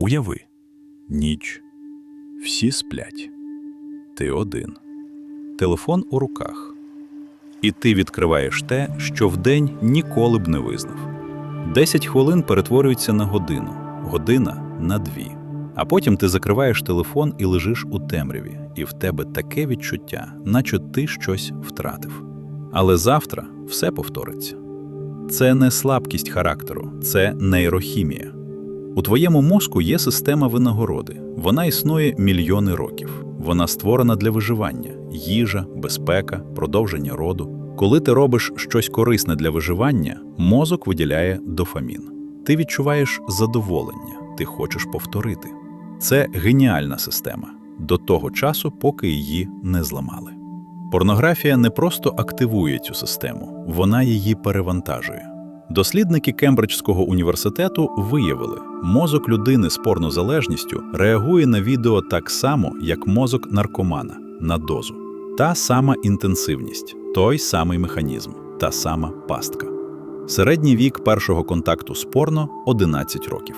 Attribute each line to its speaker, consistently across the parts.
Speaker 1: Уяви. Ніч. Всі сплять. Ти один. Телефон у руках. І ти відкриваєш те, що вдень ніколи б не визнав. 10 хвилин перетворюються на годину, година – на 2. А потім ти закриваєш телефон і лежиш у темряві, і в тебе таке відчуття, наче ти щось втратив. Але завтра все повториться. Це не слабкість характеру, це нейрохімія. У твоєму мозку є система винагороди. Вона існує мільйони років. Вона створена для виживання – їжа, безпека, продовження роду. Коли ти робиш щось корисне для виживання, мозок виділяє дофамін. Ти відчуваєш задоволення, ти хочеш повторити. Це геніальна система. До того часу, поки її не зламали. Порнографія не просто активує цю систему, вона її перевантажує. Дослідники Кембриджського університету виявили, мозок людини з порнозалежністю реагує на відео так само, як мозок наркомана, на дозу. Та сама інтенсивність, той самий механізм, та сама пастка. Середній вік першого контакту з порно – 11 років.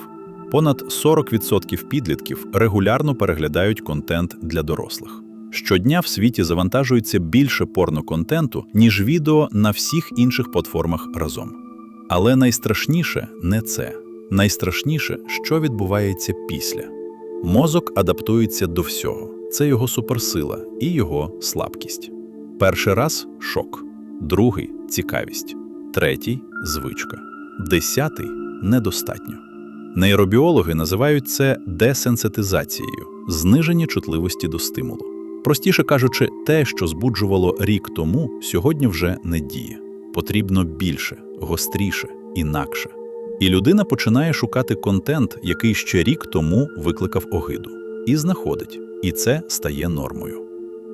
Speaker 1: Понад 40% підлітків регулярно переглядають контент для дорослих. Щодня в світі завантажується більше порноконтенту, ніж відео на всіх інших платформах разом. Але найстрашніше не це. Найстрашніше, що відбувається після. Мозок адаптується до всього. Це його суперсила і його слабкість. Перший раз – шок. Другий – цікавість. Третій – звичка. 10-й – недостатньо. Нейробіологи називають це десенситизацією, зниження чутливості до стимулу. Простіше кажучи, те, що збуджувало рік тому, сьогодні вже не діє. Потрібно більше, гостріше, інакше. І людина починає шукати контент, який ще рік тому викликав огиду. І знаходить. І це стає нормою.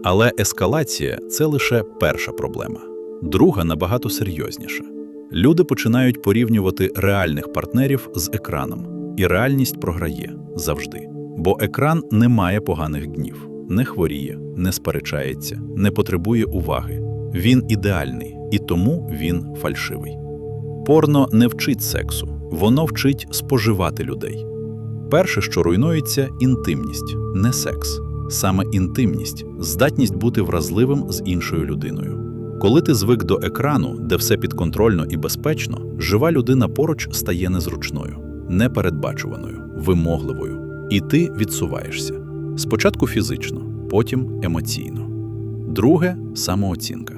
Speaker 1: Але ескалація – це лише перша проблема. Друга набагато серйозніша. Люди починають порівнювати реальних партнерів з екраном. І реальність програє завжди. Бо екран не має поганих днів. Не хворіє, не сперечається, не потребує уваги. Він ідеальний, і тому він фальшивий. Порно не вчить сексу, воно вчить споживати людей. Перше, що руйнується – інтимність, не секс. Саме інтимність – здатність бути вразливим з іншою людиною. Коли ти звик до екрану, де все підконтрольно і безпечно, жива людина поруч стає незручною, непередбачуваною, вимогливою. І ти відсуваєшся. Спочатку фізично, потім емоційно. Друге – самооцінка.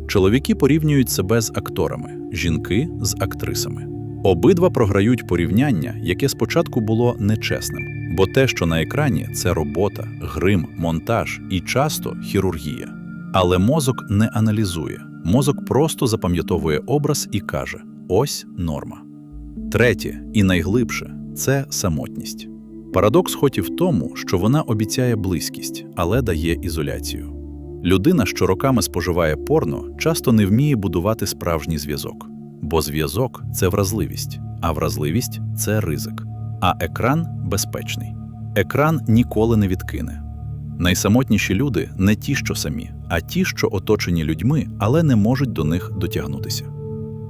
Speaker 1: Чоловіки порівнюють себе з акторами, жінки – з актрисами. Обидва програють порівняння, яке спочатку було нечесним. Бо те, що на екрані – це робота, грим, монтаж і часто хірургія. Але мозок не аналізує. Мозок просто запам'ятовує образ і каже – ось норма. Третє і найглибше – це самотність. Парадокс хоті в тому, що вона обіцяє близькість, але дає ізоляцію. Людина, що роками споживає порно, часто не вміє будувати справжній зв'язок. Бо зв'язок – це вразливість, а вразливість – це ризик. А екран – безпечний. Екран ніколи не відкине. Найсамотніші люди – не ті, що самі, а ті, що оточені людьми, але не можуть до них дотягнутися.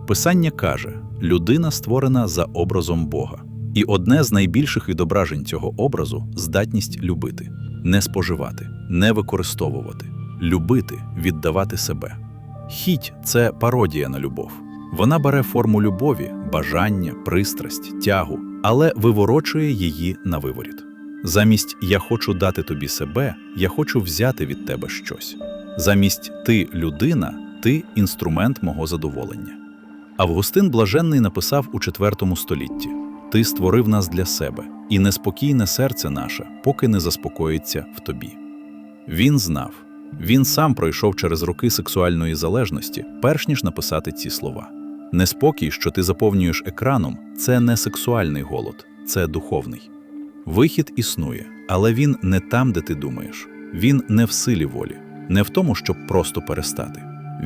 Speaker 1: Писання каже, людина створена за образом Бога. І одне з найбільших відображень цього образу – здатність любити. Не споживати, не використовувати. Любити, віддавати себе. Хіть – це пародія на любов. Вона бере форму любові, бажання, пристрасть, тягу, але виворочує її на виворіт. Замість «я хочу дати тобі себе», «я хочу взяти від тебе щось». Замість «ти людина», «ти інструмент мого задоволення». Августин Блаженний написав у IV столітті «Ти створив нас для себе, і неспокійне серце наше, поки не заспокоїться в тобі». Він знав. Він сам пройшов через роки сексуальної залежності, перш ніж написати ці слова. Неспокій, що ти заповнюєш екраном, це не сексуальний голод, це духовний. Вихід існує, але він не там, де ти думаєш. Він не в силі волі, не в тому, щоб просто перестати.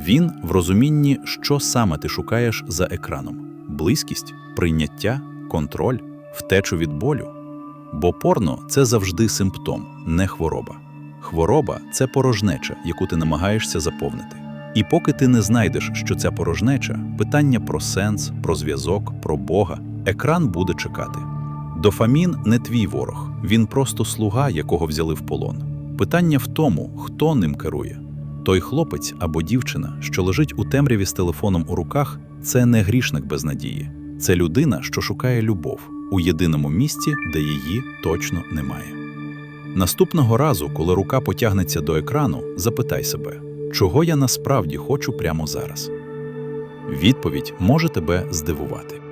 Speaker 1: Він в розумінні, що саме ти шукаєш за екраном. Близькість, прийняття, контроль, втечу від болю. Бо порно – це завжди симптом, не хвороба. Хвороба – це порожнеча, яку ти намагаєшся заповнити. І поки ти не знайдеш, що ця порожнеча, питання про сенс, про зв'язок, про Бога, екран буде чекати. Дофамін не твій ворог, він просто слуга, якого взяли в полон. Питання в тому, хто ним керує. Той хлопець або дівчина, що лежить у темряві з телефоном у руках, це не грішник без надії. Це людина, що шукає любов у єдиному місці, де її точно немає. Наступного разу, коли рука потягнеться до екрану, запитай себе, чого я насправді хочу прямо зараз. Відповідь може тебе здивувати.